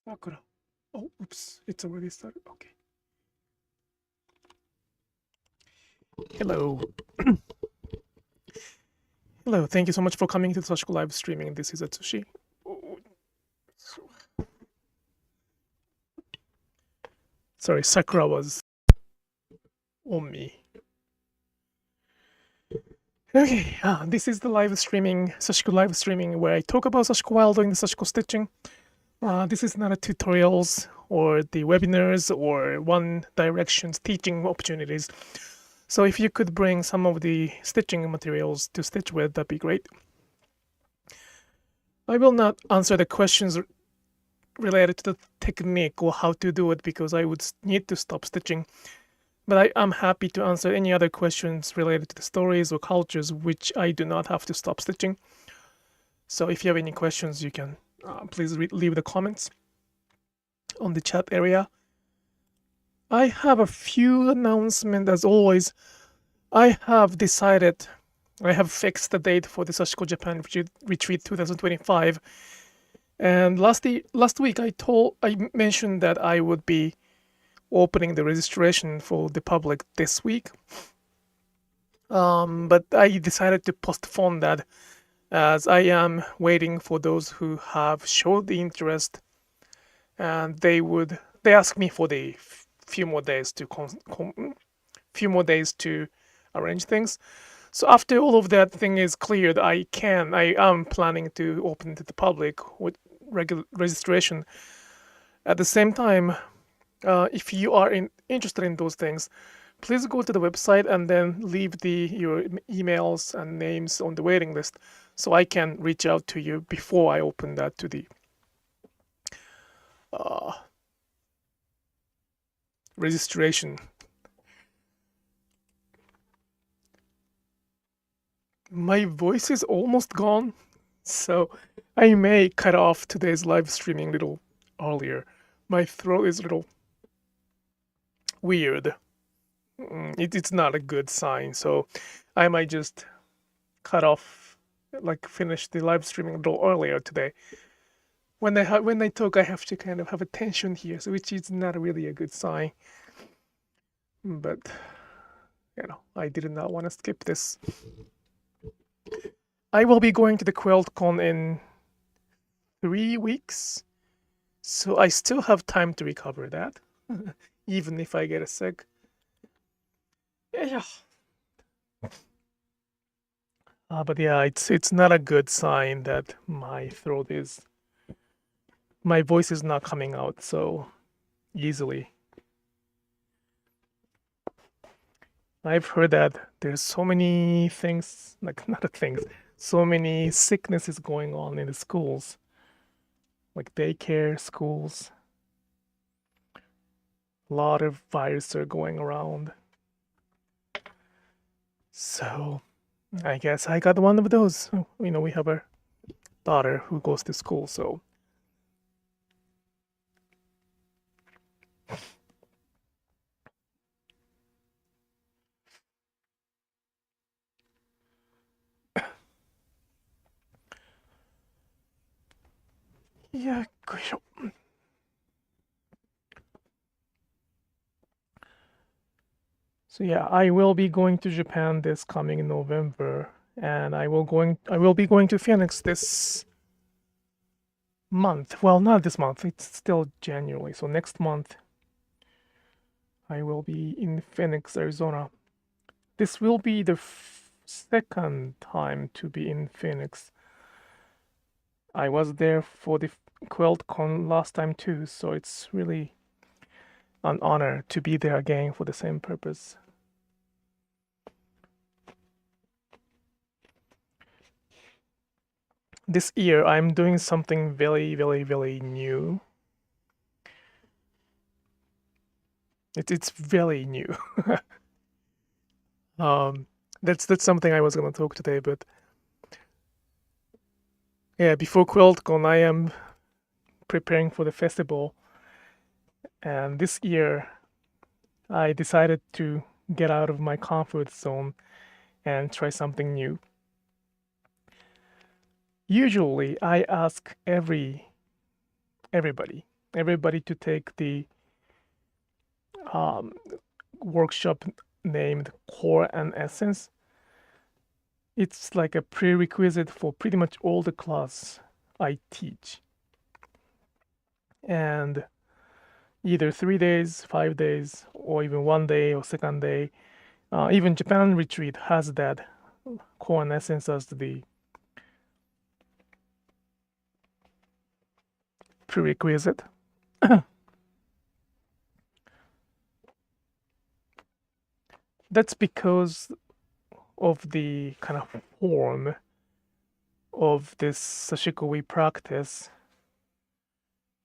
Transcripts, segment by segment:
Sakura. Oh, oops, it's already started. Okay. Hello. Hello, thank you so much for coming to Sashiko Live Streaming. This is Atsushi. Sorry, Sakura was on me. Okay, this is the live streaming, Sashiko Live Streaming, where I talk about Sashiko while doing the Sashiko stitching. This is not a tutorials or the webinars or One Direction's teaching opportunities. So if you could bring some of the stitching materials to stitch with, that'd be great. I will not answer the questions related to the technique or how to do it because I would need to stop stitching. But I am happy to answer any other questions related to the stories or cultures which I do not have to stop stitching. So if you have any questions, you can please leave the comments on the chat area. I have a few announcements as always. I have decided, I have fixed the date for the Sashiko Japan Retreat 2025. And last week I mentioned that I would be opening the registration for the public this week. But I decided to postpone that as I am waiting for those who have showed the interest, and they asked me for the few more days to arrange things. So after all of that thing is cleared, I am planning to open to the public with regular registration. At the same time, if you are interested in those things, please go to the website and then leave your emails and names on the waiting list so I can reach out to you before I open that to the registration. My voice is almost gone, so I may cut off today's live streaming a little earlier. My throat is a little weird. It's not a good sign, so I might just cut off, finish the live streaming a little earlier today. When I talk, I have to kind of have a tension here, so which is not really a good sign. But I did not want to skip this. I will be going to the QuiltCon in 3 weeks, so I still have time to recover that, even if I get sick. Yeah. But yeah, it's not a good sign that my voice is not coming out so easily. I've heard that there's so many things, so many sicknesses going on in the schools, like daycare schools. A lot of viruses are going around. So I guess I got one of those. We have a daughter who goes to school, so yeah. So yeah, I will be going to Japan this coming November, and I will be going to Phoenix this month. Well, not this month. It's still January, so next month I will be in Phoenix, Arizona. This will be the second time to be in Phoenix. I was there for the QuiltCon last time too, so it's really an honor to be there again for the same purpose. This year, I'm doing something very, very, very new. It's very new. That's something I was gonna talk today, but yeah, before QuiltCon, I am preparing for the festival, and this year, I decided to get out of my comfort zone and try something new. Usually, I ask everybody, everybody to take the workshop named Core and Essence. It's like a prerequisite for pretty much all the class I teach. And either 3 days, 5 days, or even 1 day or second day. Even Japan retreat has that Core and Essence as the prerequisite. That's because of the kind of form of this Sashiko we practice,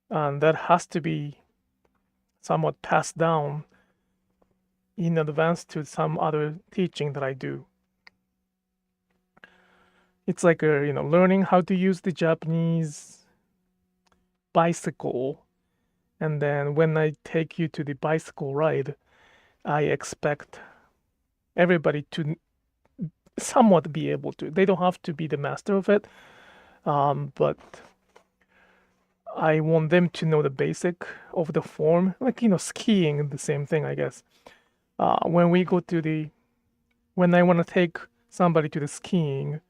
and that has to be somewhat passed down in advance to some other teaching that I do. It's like learning how to use the Japanese bicycle, and then when I take you to the bicycle ride, I expect everybody to somewhat be able to. They don't have to be the master of it, but I want them to know the basic of the form, like skiing, the same thing, I guess. When I want to take somebody to the skiing,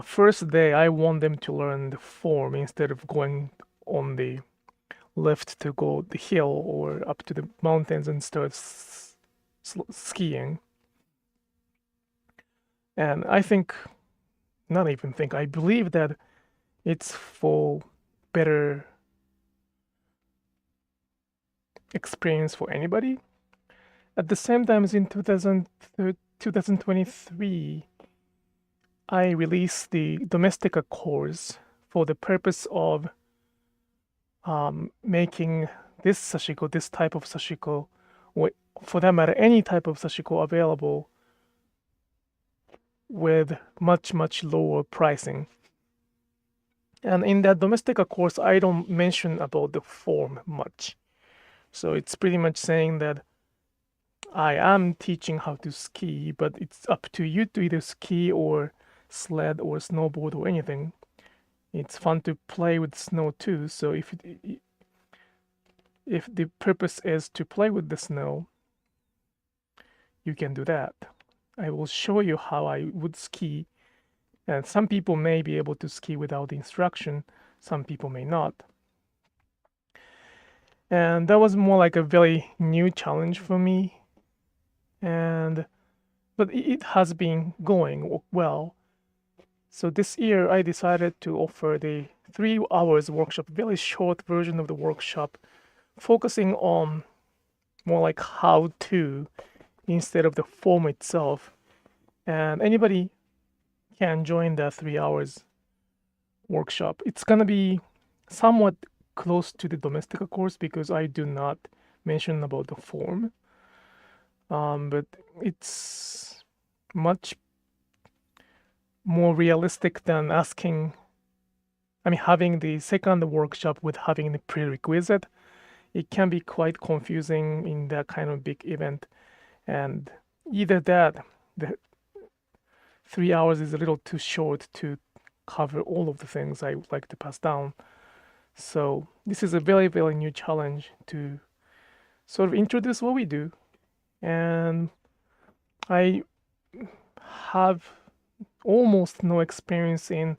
first day I want them to learn the form instead of going on the lift to go the hill or up to the mountains and start skiing. And I believe that it's for better experience for anybody. At the same time, in 2023, I released the Domestika course for the purpose of making this sashiko, this type of sashiko, or for that matter, any type of sashiko available with much, much lower pricing. And in that Domestika course, I don't mention about the form much. So it's pretty much saying that I am teaching how to ski, but it's up to you to either ski or sled or snowboard or anything. It's fun to play with snow too. So if the purpose is to play with the snow, you can do that. I will show you how I would ski. And some people may be able to ski without the instruction. Some people may not. And that was more like a very new challenge for me. But it has been going well. So this year I decided to offer the 3 hours workshop, very short version of the workshop, focusing on more like how to instead of the form itself. And anybody can join the 3 hours workshop. It's gonna be somewhat close to the Domestika course because I do not mention about the form. But it's much more realistic than having the second workshop with having the prerequisite. It can be quite confusing in that kind of big event. And either that, the 3 hours is a little too short to cover all of the things I would like to pass down. So this is a very, very new challenge to sort of introduce what we do. And I have almost no experience in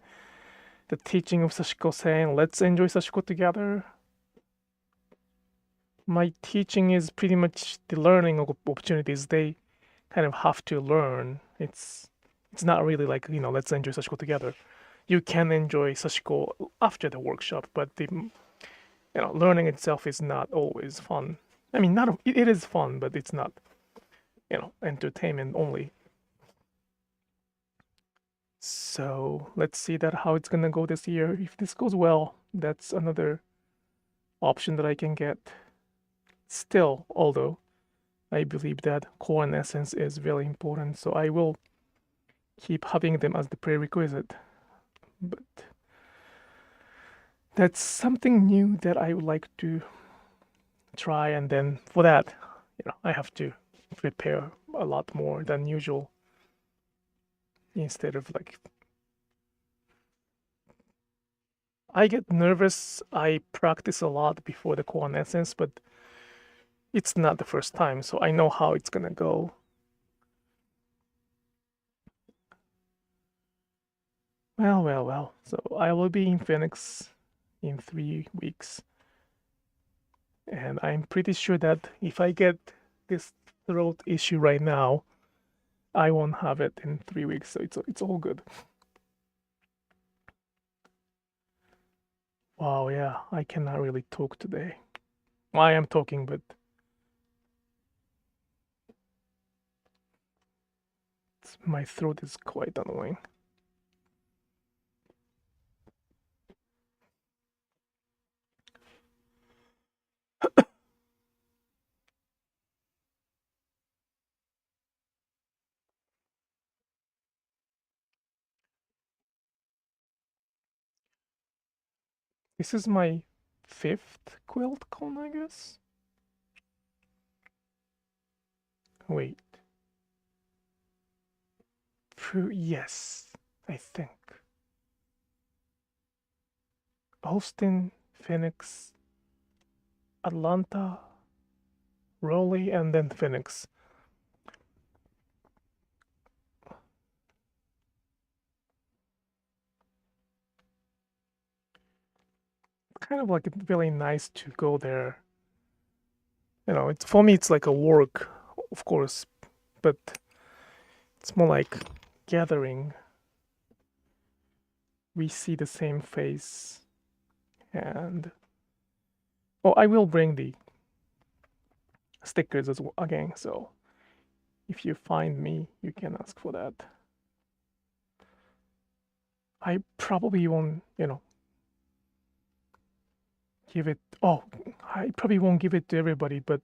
the teaching of Sashiko saying, let's enjoy Sashiko together. My teaching is pretty much the learning of opportunities they kind of have to learn. It's not really like, let's enjoy Sashiko together. You can enjoy Sashiko after the workshop, but the learning itself is not always fun. It is fun, but it's not, entertainment only. So let's see how it's gonna go this year. If this goes well, that's another option that I can get. Still, although I believe that core and essence is very important, so I will keep having them as the prerequisite. But that's something new that I would like to try, and then for that, I have to prepare a lot more than usual instead of like I get nervous. I practice a lot before the koan essence, but it's not the first time, so I know how it's gonna go. Well. So I will be in Phoenix in 3 weeks. And I'm pretty sure that if I get this throat issue right now, I won't have it in 3 weeks. So it's all good. Wow, yeah, I cannot really talk today. Well, I am talking, but my throat is quite annoying. This is my 5th QuiltCon, I guess. Wait. Yes, I think. Austin, Phoenix, Atlanta, Raleigh, and then Phoenix. Kind of like really nice to go there. You know, it's for me it's like a work, of course, but it's more like gathering. We see the same face, and I will bring the stickers as well again. So if you find me, you can ask for that. I probably won't, give it. Oh, I probably won't give it to everybody, but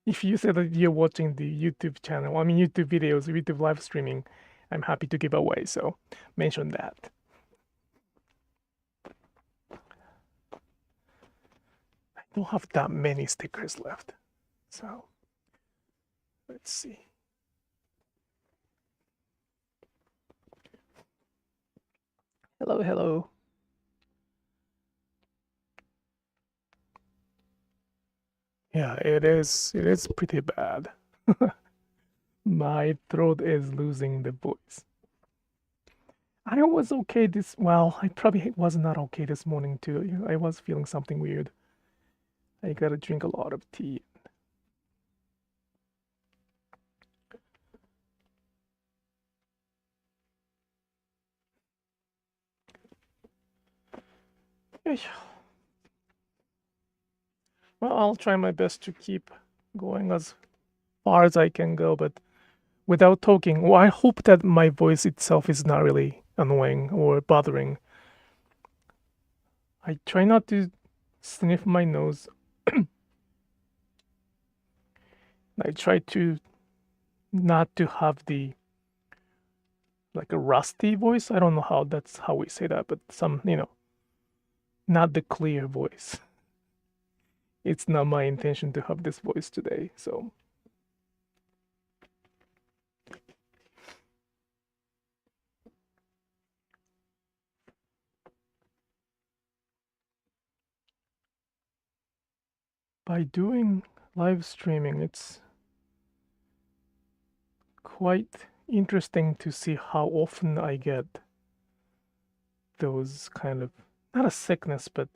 if you say that you're watching the YouTube channel, I mean YouTube videos, YouTube live streaming, I'm happy to give away. So mention that. I don't have that many stickers left. So let's see. Hello. Yeah, it is pretty bad. My throat is losing the voice. I was okay I probably was not okay this morning too. I was feeling something weird. I gotta drink a lot of tea. Well, I'll try my best to keep going as far as I can go, but without talking. Well, I hope that my voice itself is not really annoying or bothering. I try not to sniff my nose. I try to not to have the like a rusty voice. I don't know how that's how we say that, but some, not the clear voice. It's not my intention to have this voice today, so by doing live streaming, it's quite interesting to see how often I get those kind of, not a sickness, but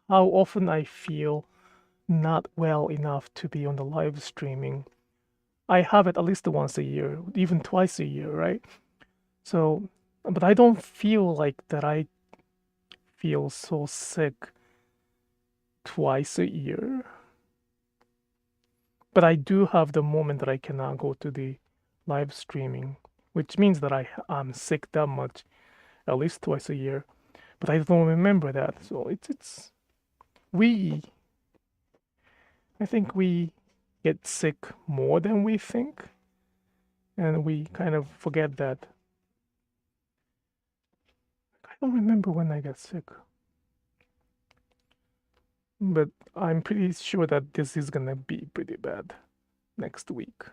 how often I feel not well enough to be on the live streaming. I have it at least once a year, even twice a year, right? So, but I don't feel like that I feel so sick twice a year. But I do have the moment that I cannot go to the live streaming, which means that I'm sick that much, at least twice a year. But I don't remember that. So I think we get sick more than we think. And we kind of forget that. I don't remember when I got sick. But I'm pretty sure that this is gonna be pretty bad next week.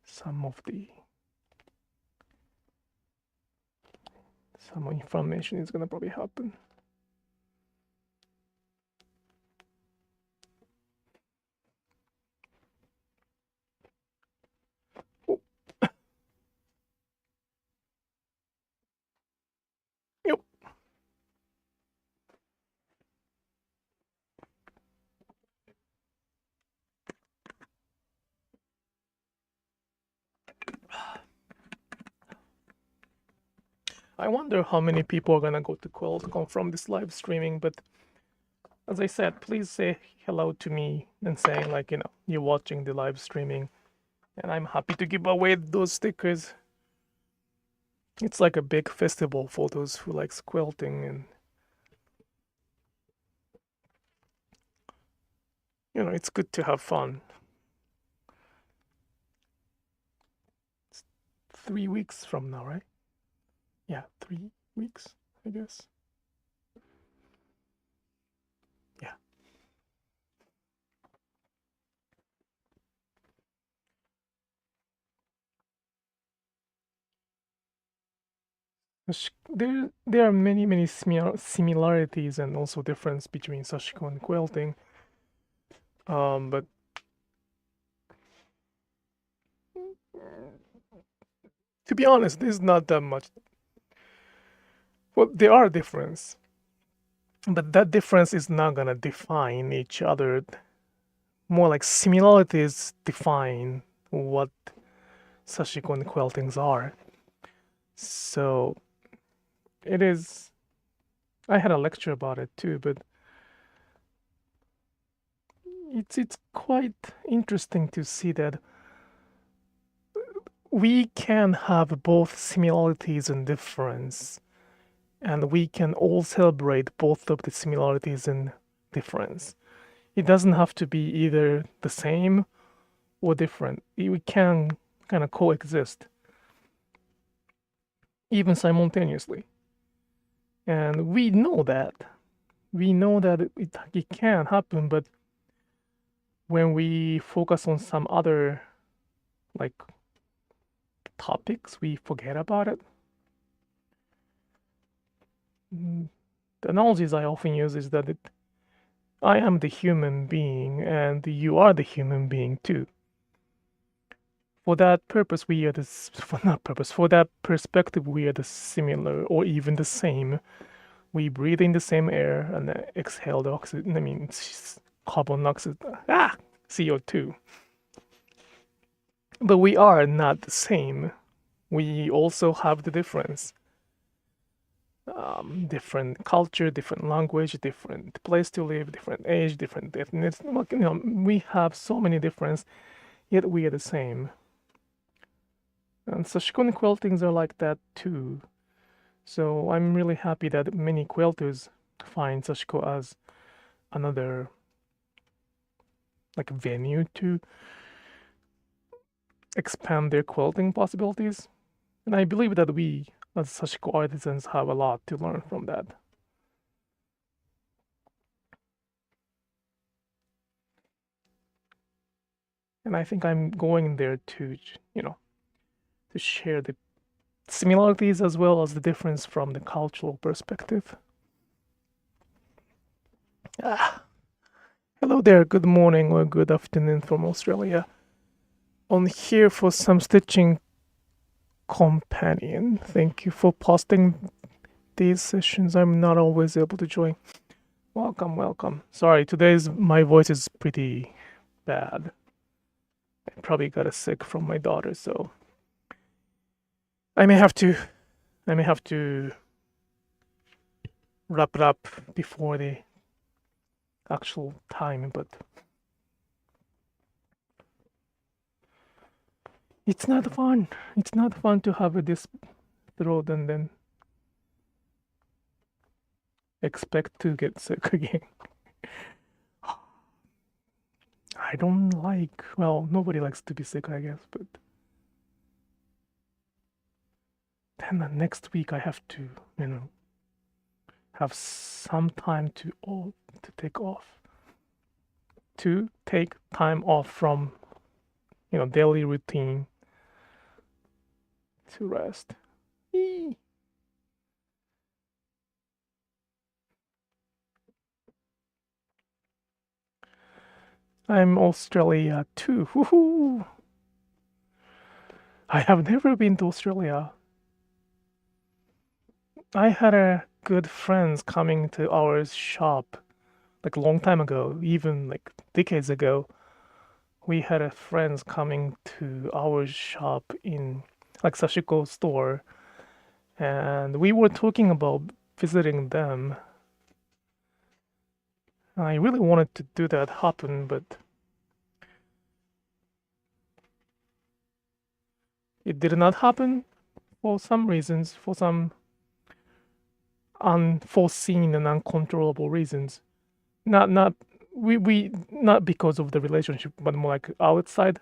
Some of the some information is gonna probably happen. Oh. Yep. I wonder how many people are gonna go to QuiltCon from this live streaming, but as I said, please say hello to me and saying like, you're watching the live streaming, and I'm happy to give away those stickers. It's like a big festival for those who likes quilting, and it's good to have fun. It's 3 weeks from now, right? Yeah, 3 weeks, I guess. Yeah. There are many similarities and also difference between Sashiko and quilting. But to be honest, there's not that much. Well, there are difference, but that difference is not gonna define each other. More like similarities define what Sashiko and quiltings are. So it is. I had a lecture about it too, but it's quite interesting to see that we can have both similarities and difference, and we can all celebrate both of the similarities and difference. It doesn't have to be either the same or different. We can kind of coexist, even simultaneously. And we know that. We know that it can happen, but when we focus on some other like topics, we forget about it. The analogies I often use is that I am the human being and you are the human being too. For that purpose, for that perspective, we are the similar or even the same. We breathe in the same air and exhale the oxygen, carbon dioxide, CO2. But we are not the same. We also have the difference. Different culture, different language, different place to live, different age, different ethnicity. We have so many differences, yet we are the same. And Sashiko and quiltings are like that too. So I'm really happy that many quilters find Sashiko as another like venue to expand their quilting possibilities. And I believe that we as Sashiko artisans have a lot to learn from that. And I think I'm going there to, to share the similarities as well as the difference from the cultural perspective. Hello there, good morning or good afternoon from Australia. On here for some stitching companion. Thank you for posting these sessions. I'm not always able to join. Welcome. Sorry, my voice is pretty bad. I probably got sick from my daughter, so I may have to wrap it up before the actual time, but it's not fun. It's not fun to have this throat and then expect to get sick again. I don't like, well, nobody likes to be sick, I guess, but then the next week I have to, have some time to take off. To take time off from, daily routine to rest. I'm Australia too. Woohoo! I have never been to Australia. I had a good friends coming to our shop like a long time ago, even like decades ago. We had a friends coming to our shop in like Sashiko store, and we were talking about visiting them. I really wanted to do that happen, but it did not happen for some reasons, for some unforeseen and uncontrollable reasons. Not we not because of the relationship, but more like outside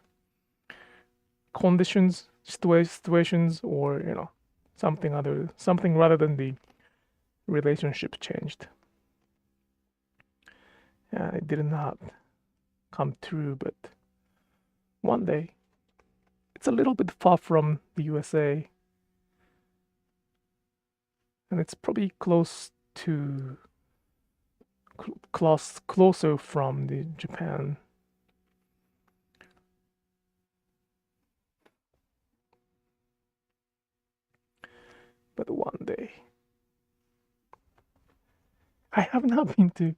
conditions, situations, or something rather than the relationship changed. It did not come true, but one day, it's a little bit far from the USA, and it's probably closer from the Japan. But one day, I have not been to.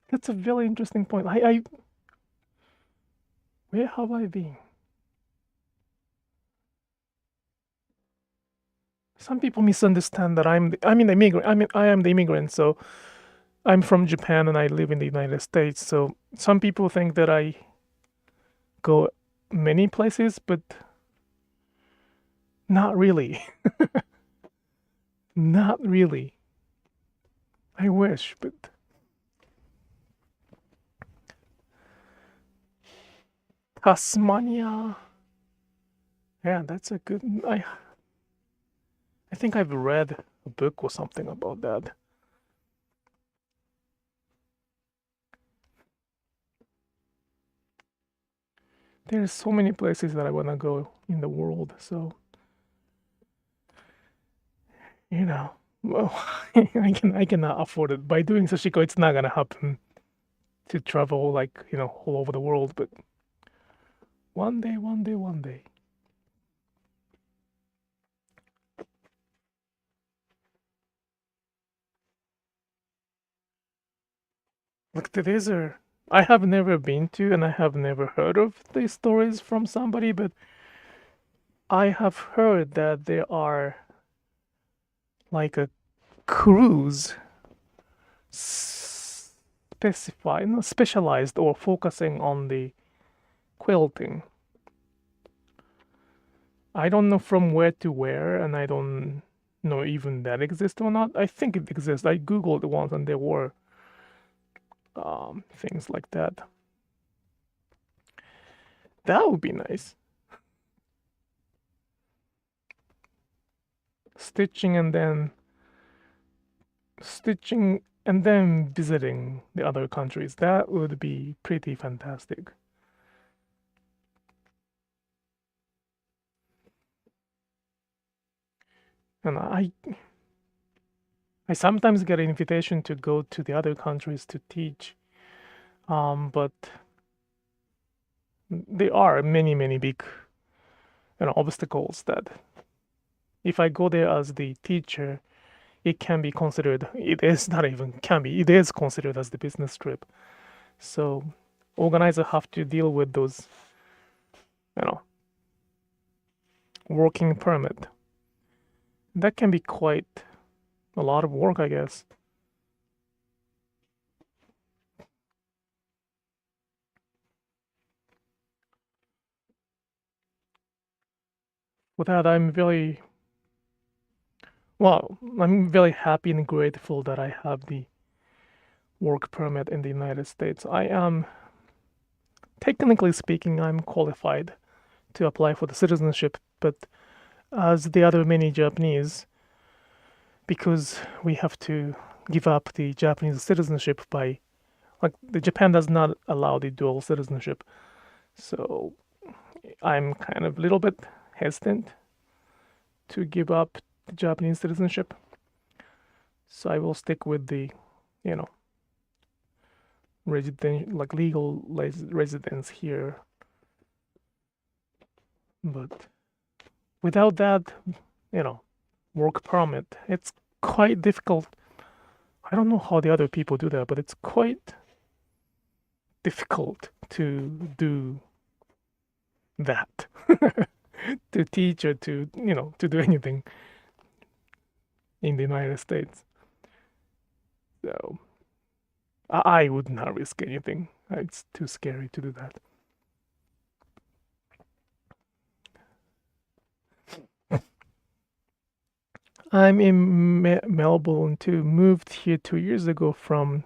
That's a very interesting point. Where have I been? Some people misunderstand that I am the immigrant. I am the immigrant, so I'm from Japan and I live in the United States. So some people think that I go many places, but not really. Not really. I wish, but Tasmania. Yeah, that's a good. I think I've read a book or something about that. There's so many places that I want to go in the world, so well, I cannot afford it. By doing Sashiko, it's not gonna happen to travel like all over the world, but one day. Like I have never been to, and I have never heard of these stories from somebody, but I have heard that there are like a cruise specialized or focusing on the quilting. I don't know from where to where, and I don't know even that exists or not. I think it exists. I googled it once, and there were things like that. That would be nice. Stitching and then visiting the other countries. That would be pretty fantastic. And I sometimes get an invitation to go to the other countries to teach, but there are many big obstacles that if I go there as the teacher, it can be considered. It is not even can be. It is considered as the business trip. So organizers have to deal with those, working permit. That can be quite a lot of work, I guess. For that, I'm very happy and grateful that I have the work permit in the United States. I am, technically speaking, I'm qualified to apply for the citizenship, but as the other many Japanese, because we have to give up the Japanese citizenship the Japan does not allow the dual citizenship. So I'm kind of a little bit hesitant to give up the Japanese citizenship. So I will stick with the, like legal residence here. But without that, work permit, it's quite difficult. I don't know how the other people do that, but it's quite difficult to do that. To teach or to do anything in the United States. So I would not risk anything. It's too scary to do that. I'm in Melbourne too. Moved here 2 years ago from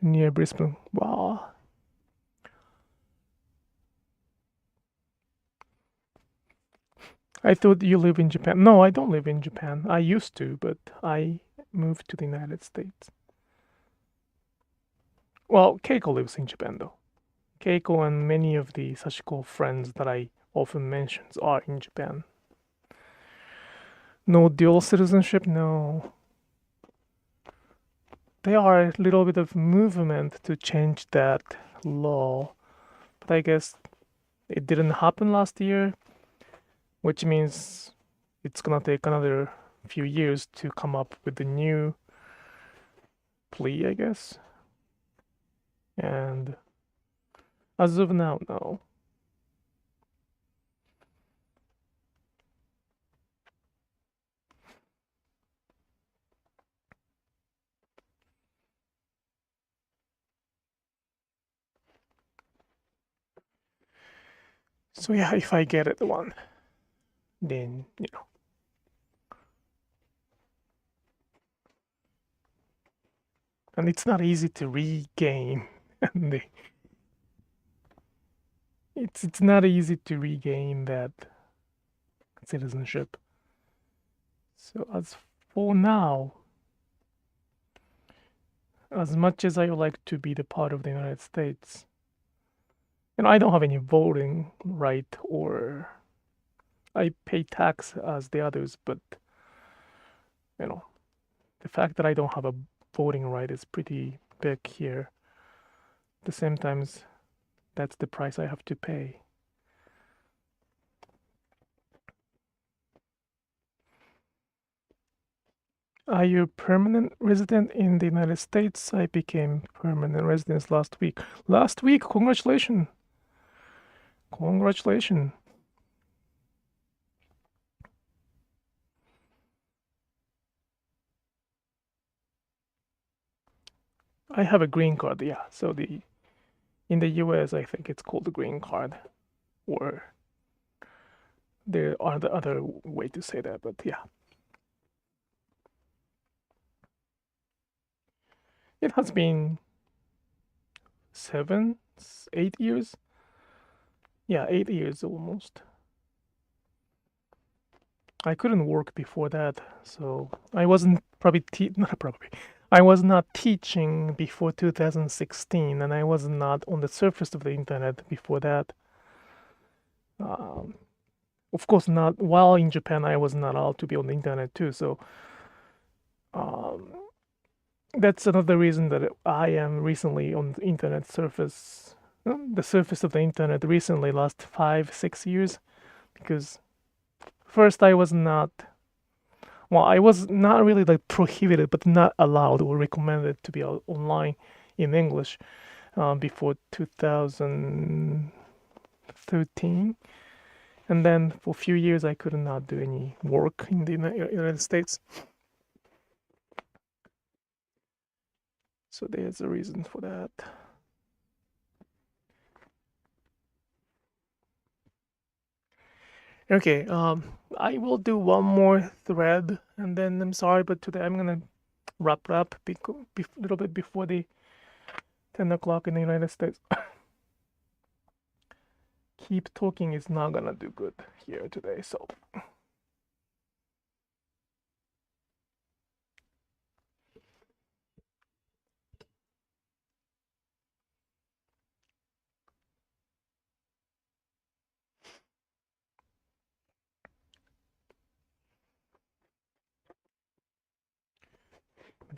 near Brisbane. Wow. I thought you live in Japan. No, I don't live in Japan. I used to, but I moved to the United States. Well, Keiko lives in Japan though. Keiko and many of the Sashiko friends that I often mention are in Japan. No dual citizenship? No. There are a little bit of movement to change that law, but I guess it didn't happen last year, which means it's gonna take another few years to come up with the new plea, I guess. And as of now, no. So yeah, if I get it one, then and it's not easy to regain it's not easy to regain that citizenship. So as for now, as much as I would like to be the part of the United States, I don't have any voting right or I pay tax as the others, but the fact that I don't have a voting right is pretty big here. At the same time, that's the price I have to pay. Are you a permanent resident in the United States? I became permanent resident last week. Last week, congratulations. Congratulations. I have a green card, yeah. So in the US, I think it's called the green card, or there are the other way to say that, but yeah. It has been 7, 8 years. Yeah, 8 years almost. I couldn't work before that, so I wasn't not probably. I was not teaching before 2016, and I was not on the surface of the internet before that. Of course, not while in Japan, I was not allowed to be on the internet too. So that's another reason that I am recently on the internet surface, the surface of the internet recently, last 5, 6 years, because first I was not. Well, I was not really like prohibited, but not allowed or recommended to be online in English before 2013. And then for a few years, I could not do any work in the United States. So there's a reason for that. Okay, I will do one more thread, and then I'm sorry, but today I'm gonna wrap up a little bit before the 10 o'clock in the United States. Keep talking is not gonna do good here today, so.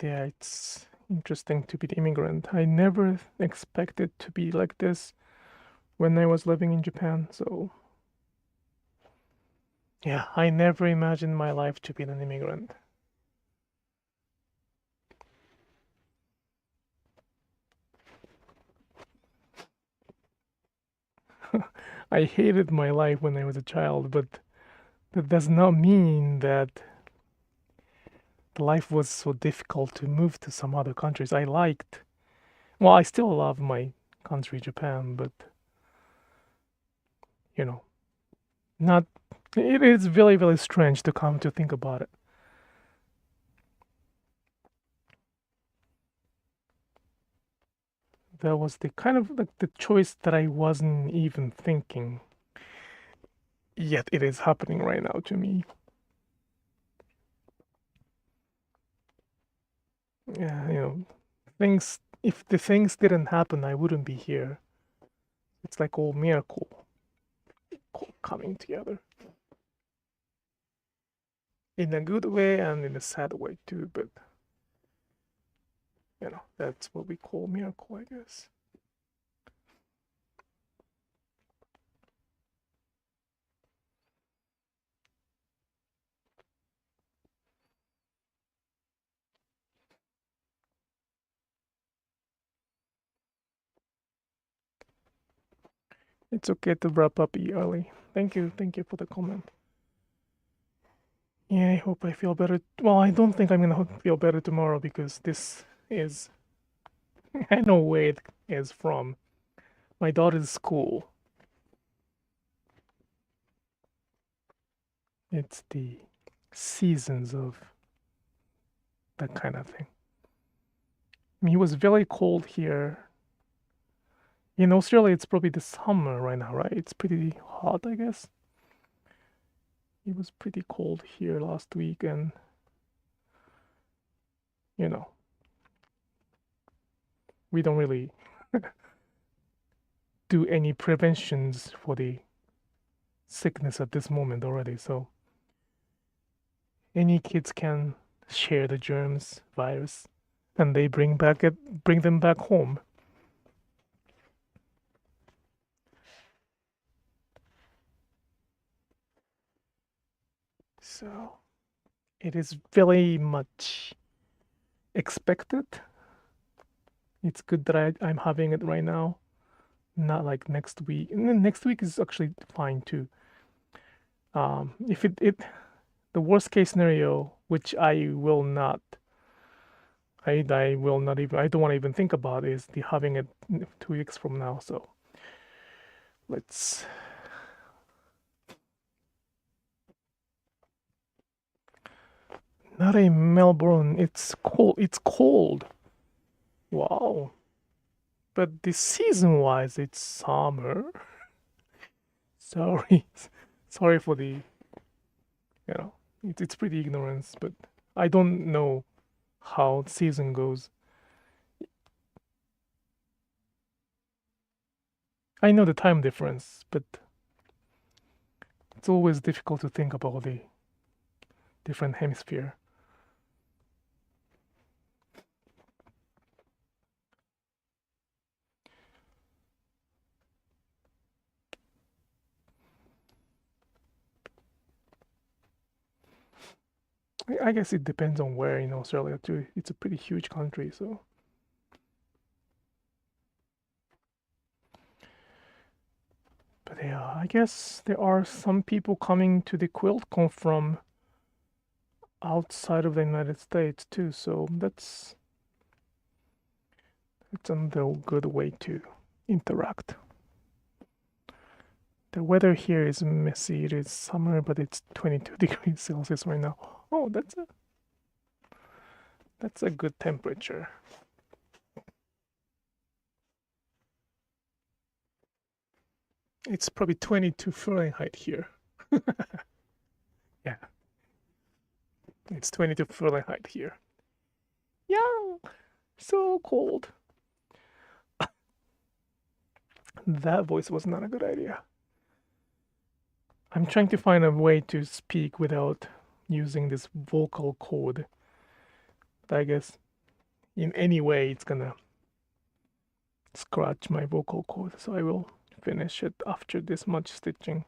Yeah, it's interesting to be the immigrant. I never expected to be like this when I was living in Japan. So, yeah, I never imagined my life to be an immigrant. I hated my life when I was a child, but that does not mean that life was so difficult to move to some other countries. Well, I still love my country, Japan, but not. It is very, very strange to come to think about it. That was the kind of like the choice that I wasn't even thinking. Yet it is happening right now to me. Yeah, things. If the things didn't happen, I wouldn't be here. It's like all miracle coming together. In a good way and in a sad way too, but that's what we call miracle, I guess. It's okay to wrap up early. Thank you for the comment. Yeah, I hope I feel better. Well, I don't think I'm gonna feel better tomorrow because this is I know where it is from. My daughter's school. It's the seasons of that kind of thing. I mean, it was very cold here. In Australia, it's probably the summer right now, right? It's pretty hot, I guess. It was pretty cold here last week, and we don't really do any preventions for the sickness at this moment already. So any kids can share the germs, virus, and they bring them back home. So it is very much expected. It's good that I'm having it right now, not like next week. And then next week is actually fine too. If the worst case scenario, which I will not even I don't want to even think about, is the having it 2 weeks from now. So let's not a Melbourne. It's cold. Wow. But the season wise it's summer. Sorry for the it's pretty ignorance, but I don't know how season goes. I know the time difference, but it's always difficult to think about the different hemisphere. I guess it depends on where in Australia too. It's a pretty huge country, so. But yeah, I guess there are some people coming to the QuiltCon from outside of the United States too, so it's another good way to interact. The weather here is messy. It is summer, but it's 22 degrees Celsius right now. Oh, that's a good temperature. It's probably 22 Fahrenheit here. Yeah. It's 22 Fahrenheit here. Yeah, so cold. That voice was not a good idea. I'm trying to find a way to speak without using this vocal cord. But I guess, in any way it's gonna scratch my vocal cord, so I will finish it after this much stitching.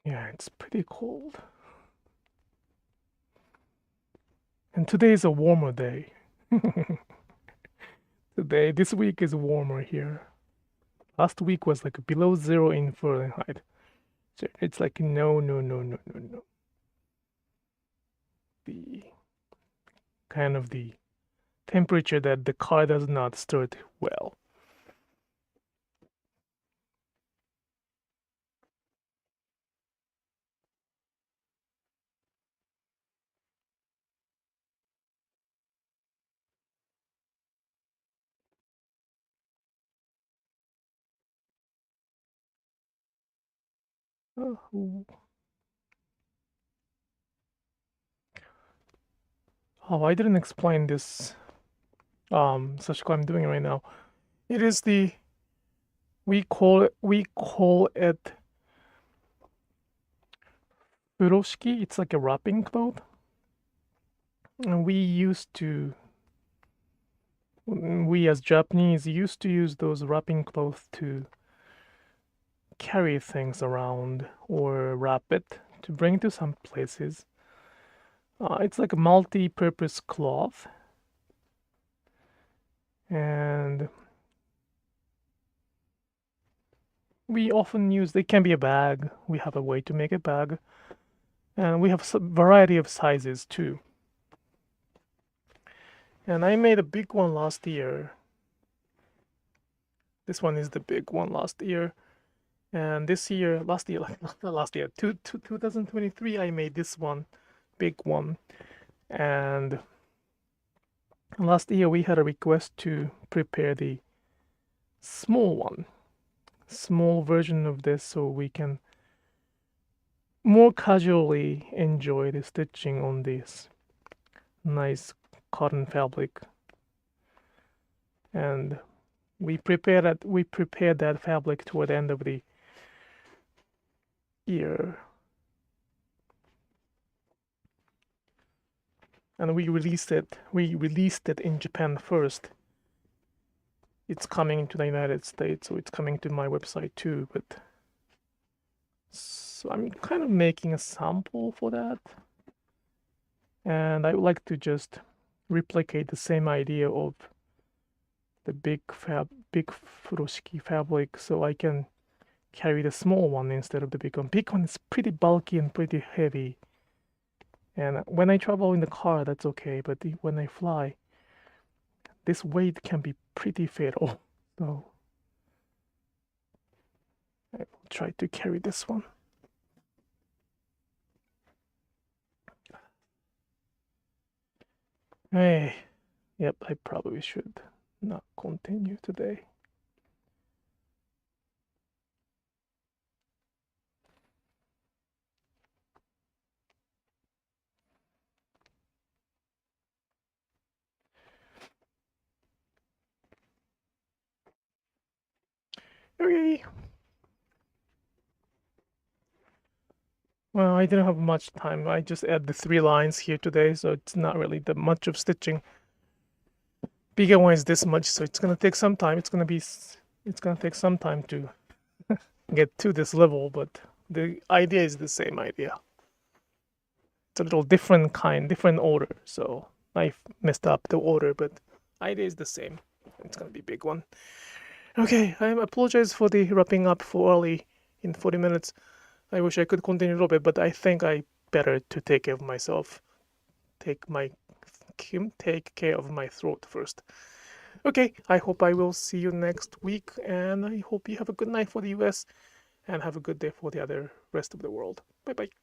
Yeah, it's pretty cold. And today is a warmer day. This week is warmer here. Last week was like below 0 in Fahrenheit. So it's like no. The kind of the temperature that the car does not start well. Oh, I didn't explain this Sashiko I'm doing right now. It is we call it furoshiki. It's like a wrapping cloth. And we as Japanese used to use those wrapping cloths to carry things around or wrap it to bring to some places. It's like a multi-purpose cloth, and we often use. It can be a bag. We have a way to make a bag, and we have a variety of sizes too. And I made a big one last year. This one is the big one last year. And this year, last year, 2023, I made this one, big one. And last year we had a request to prepare the small version of this, so we can more casually enjoy the stitching on this nice cotton fabric. And we prepared that fabric toward the end of the year, and we released it in Japan first. It's coming to the United States, so it's coming to my website too, but so I'm kind of making a sample for that, and I would like to just replicate the same idea of the big furoshiki fabric, so I can carry the small one instead of the big one. Big one is pretty bulky and pretty heavy, and when I travel in the car, that's okay, but when I fly, this weight can be pretty fatal. So I will try to carry this one. Hey, yep, I probably should not continue today. Okay. Well, I didn't have much time. I just add the 3 lines here today, so it's not really that much of stitching. Bigger one is this much, so it's gonna take some time. It's gonna take some time to get to this level, but the idea is the same idea. It's a little different order, so I messed up the order, but idea is the same. It's gonna be a big one. Okay, I apologize for the wrapping up for early in 40 minutes. I wish I could continue a little bit, but I think I better to take care of myself. Take care of my throat first. Okay, I hope I will see you next week, and I hope you have a good night for the US and have a good day for the rest of the world. Bye bye.